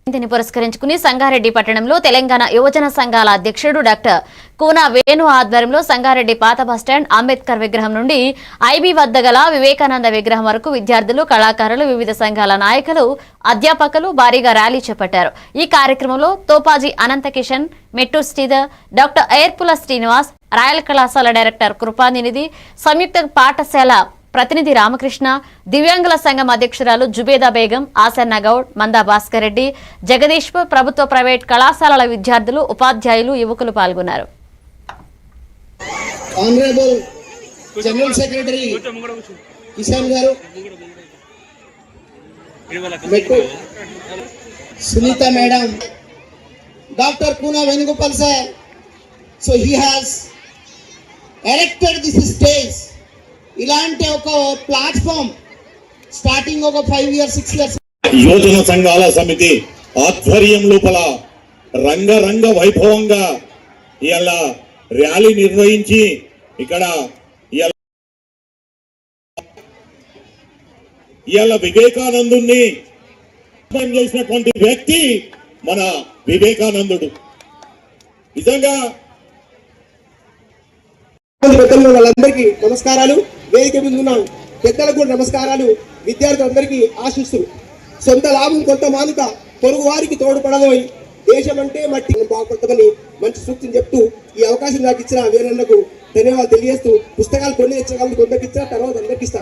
దీన్ని పురస్కరించుకుని సంగారెడ్డి పట్టణంలో తెలంగాణ యువజన సంఘాల అధ్యక్షుడు డాక్టర్ కూనా వేణు ఆధ్వర్యంలో సంగారెడ్డి పాత బస్టాండ్ అంబేద్కర్ విగ్రహం నుండి ఐబీ వద్ద గల వివేకానంద విగ్రహం వరకు విద్యార్థులు, కళాకారులు, వివిధ సంఘాల నాయకులు, అధ్యాపకులు భారీగా ర్యాలీ చేపట్టారు. ఈ కార్యక్రమంలో తోపాజీ అనంత కిషన్, మెట్టు శ్రీధర్, డాక్టర్ ఎయిర్పుల శ్రీనివాస్, రాయల్ కళాశాల డైరెక్టర్ కృపానిధి, సంయుక్త పాఠశాల ప్రతినిధి రామకృష్ణ, దివ్యాంగుల సంఘం అధ్యక్షురాలు జుబేదా బేగం, ఆసన్న గౌడ్, మందా భాస్కర్ రెడ్డి, జగదీశ్పూర్ ప్రభుత్వ ప్రైవేట్ కళాశాలల విద్యార్థులు, ఉపాధ్యాయులు, యువకులు పాల్గొన్నారు. Honourable general secretary Kishan garu, Sunitha madam, doctor Koona Venugopal sir. So he has erected this stage. ఇలాంటి ఒక ప్లాట్ఫామ్ స్టార్టింగ్ ఒక 5 years 6 years యువజన సంఘాల సమితి ఆధ్వర్యం లోపల రంగరంగ వైభవంగా ఇలా ర్యాలీ నిర్వహించి ఇక్కడ ఇలా వివేకానందుని చేసినటువంటి వ్యక్తి మన వివేకానందుడు. నిజంగా పెద్దలు వాళ్ళందరికీ నమస్కారాలు. వేదిక మీద ఉన్న పెద్దలకు కూడా నమస్కారాలు. విద్యార్థులందరికీ ఆశిస్తులు. సొంత లాభం కొంత మానుక పొరుగు వారికి తోడ్పడబోయి దేశం అంటే మట్టి బాగుపడతామని మంచి సూక్తిని చెప్తూ ఈ అవకాశం నాకు ఇచ్చిన వీరన్నకు ధన్యవాదాలు తెలియజేస్తూ, పుస్తకాలు కొన్ని ఇచ్చగలను కొందరికి ఇచ్చిన తర్వాత అందరికి ఇస్తాను.